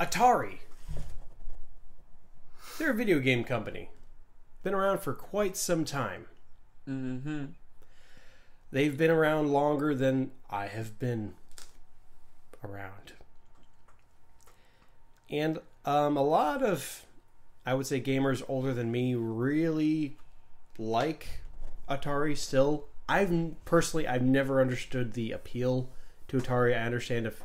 Atari. They're a video game company. Been around for quite some time. Mm-hmm. They've been around longer than I have been around. And a lot of, I would say, gamers older than me really like Atari still. I've never understood the appeal to Atari. I understand if,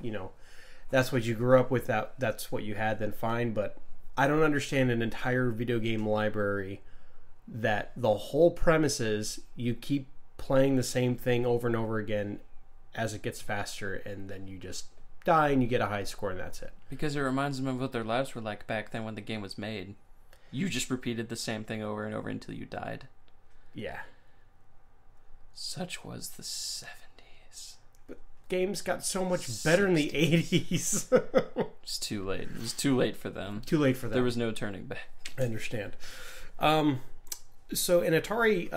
that's what you grew up with, that's what you had, then fine. But I don't understand an entire video game library that the whole premise is you keep playing the same thing over and over again as it gets faster, and then you just die and you get a high score and that's it. Because it reminds them of what their lives were like back then when the game was made. You just repeated the same thing over and over until you died. Yeah. Such was the 70s. But games got so much better in the 80s. It's too late. It was too late for them. Too late for them. There was no turning back. I understand. So in Atari,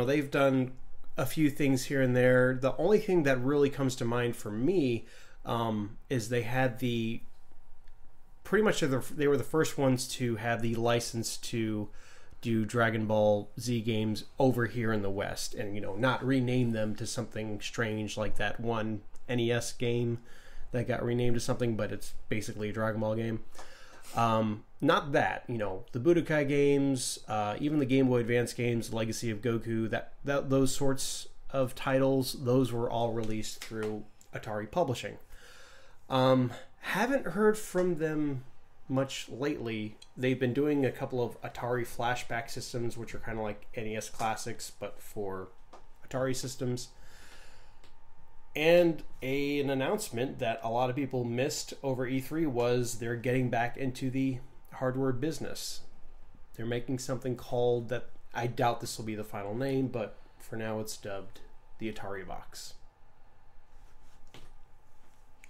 they've done a few things here and there. The only thing that really comes to mind for me is they had they were the first ones to have the license to do Dragon Ball Z games over here in the West, and not rename them to something strange like that one NES game that got renamed to something, but it's basically a Dragon Ball game. Not that, the Budokai games, even the Game Boy Advance games, Legacy of Goku, those sorts of titles, those were all released through Atari Publishing. Haven't heard from them much lately. They've been doing a couple of Atari flashback systems, which are kind of like NES classics, but for Atari systems. And an announcement that a lot of people missed over E3 was they're getting back into the hardware business. They're making something called, that I doubt this will be the final name, but for now it's dubbed the Ataribox.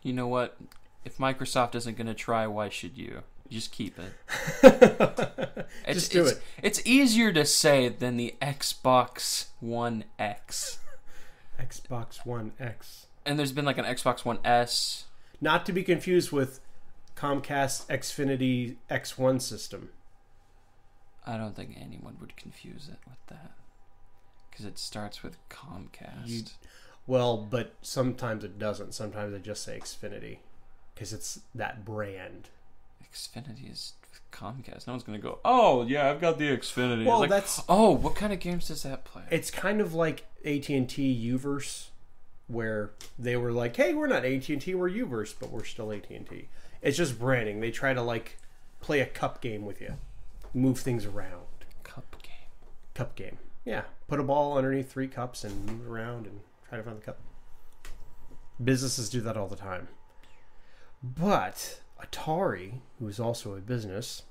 You know what? If Microsoft isn't going to try, why should you? Just keep it. Just do it. It's easier to say than the Xbox One X. Xbox One X. And there's been like an Xbox One S. Not to be confused with Comcast Xfinity X1 system. I don't think anyone would confuse it with that. Because it starts with Comcast. But sometimes it doesn't. Sometimes they just say Xfinity. Because it's that brand. Xfinity is Comcast. No one's going to go, oh, yeah, I've got the Xfinity. Well, what kind of games does that play? It's kind of like AT&T Uverse, where they were like, hey, we're not AT&T, we're Uverse, but we're still AT&T. It's just branding. They try to, play a cup game with you. Move things around. Cup game. Yeah. Put a ball underneath 3 cups and move it around and try to find the cup. Businesses do that all the time. But Atari, who is also a business,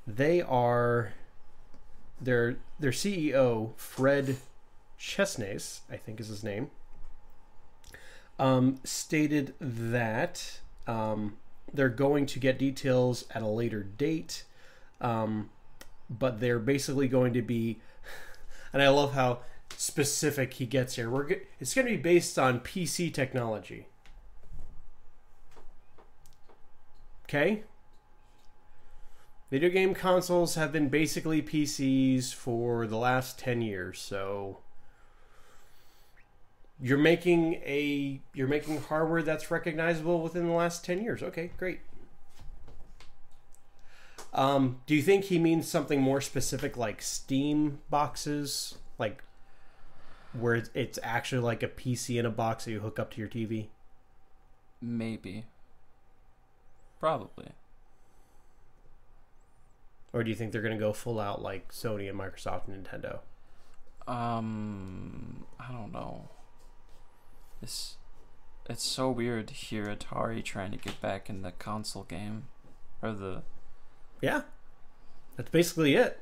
their CEO, Fred Chesnes, I think is his name, stated that they're going to get details at a later date, but they're basically going to be, and I love how specific he gets here, it's going to be based on PC technology. Okay? Video game consoles have been basically PCs for the last 10 years, so you're making hardware that's recognizable within the last 10 years. Okay, great. Do you think he means something more specific like Steam boxes? Like where it's actually like a PC in a box that you hook up to your TV? Maybe. Probably. Or do you think they're going to go full out like Sony and Microsoft and Nintendo? I don't know. It's so weird to hear Atari trying to get back in the console game. Yeah. That's basically it.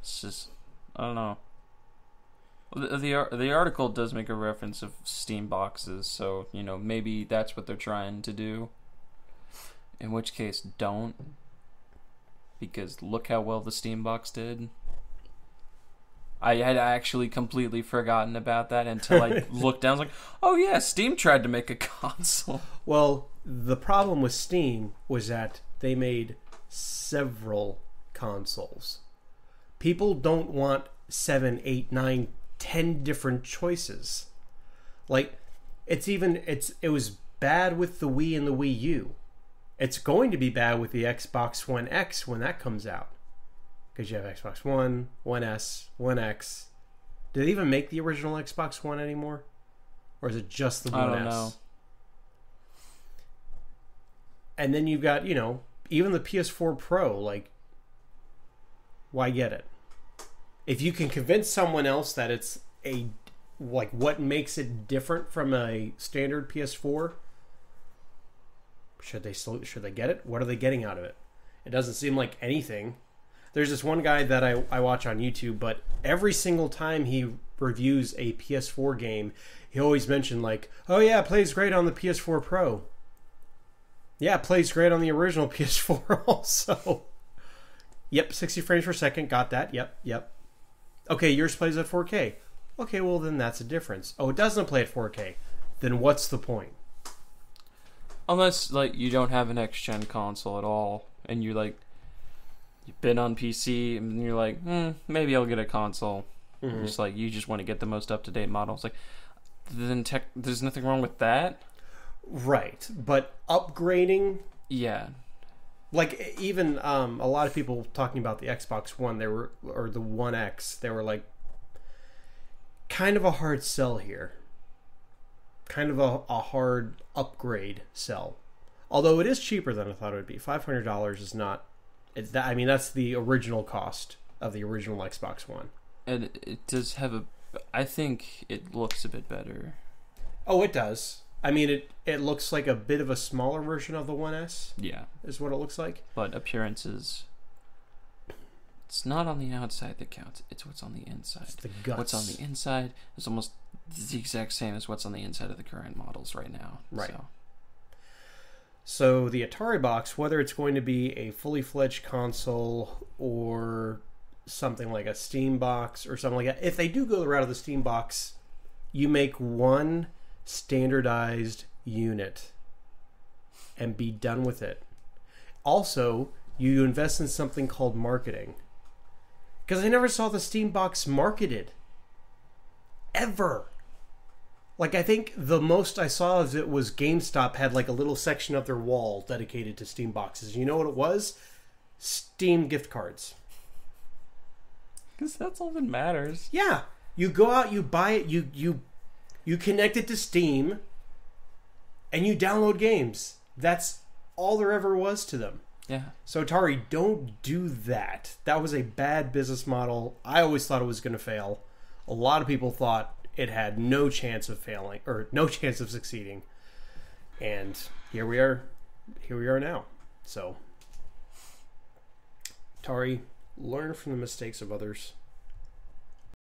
It's just, I don't know. The article does make a reference of Steam boxes, so, maybe that's what they're trying to do. In which case, don't. Because look how well the Steam box did. I had actually completely forgotten about that until I looked down. I was like, oh yeah, Steam tried to make a console. Well, the problem with Steam was that they made several consoles. People don't want 7, 8, 9, 10 different choices. Like, it was bad with the Wii and the Wii U. It's going to be bad with the Xbox One X when that comes out. Because you have Xbox One, One S, One X. Do they even make the original Xbox One anymore? Or is it just the One S? I don't know. And then you've got, even the PS4 Pro. Like, why get it? If you can convince someone else that it's what makes it different from a standard PS4, should they get it? What are they getting out of it? It doesn't seem like anything. There's this one guy that I watch on YouTube, but every single time he reviews a PS4 game, he always mentions like, oh yeah, it plays great on the PS4 Pro. Yeah, it plays great on the original PS4 also. Yep, 60 frames per second, got that. Yep. Okay, yours plays at 4K. Okay, well then that's a difference. Oh, it doesn't play at 4K. Then what's the point? Unless, like, you don't have an next-gen console at all, and you've been on PC, and you're like, maybe I'll get a console. Mm-hmm. Just like, you just want to get the most up-to-date models. Like, then there's nothing wrong with that. Right, but upgrading... Yeah. Like, even a lot of people talking about the Xbox One, or the One X, they were like, kind of a hard sell here. Kind of a hard upgrade sell. Although it is cheaper than I thought it would be. $500 is not... that's the original cost of the original Xbox One. And it does have I think it looks a bit better. Oh, it does. I mean, it looks like a bit of a smaller version of the One S. Yeah. Is what it looks like. But appearances... It's not on the outside that counts. It's what's on the inside. It's the guts. What's on the inside is almost the exact same as what's on the inside of the current models right now. Right. So the Ataribox, whether it's going to be a fully fledged console or something like a Steam box or something like that, if they do go the route of the Steam box, you make one standardized unit and be done with it. Also, you invest in something called marketing. Because I never saw the Steam box marketed. Ever. Like, I think the most I saw of it was GameStop had like a little section of their wall dedicated to Steam boxes. You know what it was? Steam gift cards. Because that's all that matters. Yeah. You go out, you buy it, you connect it to Steam, and you download games. That's all there ever was to them. Yeah. So Atari, don't do that. That was a bad business model. I always thought it was going to fail. A lot of people thought it had no chance of failing, or no chance of succeeding. And here we are now. So Atari, learn from the mistakes of others.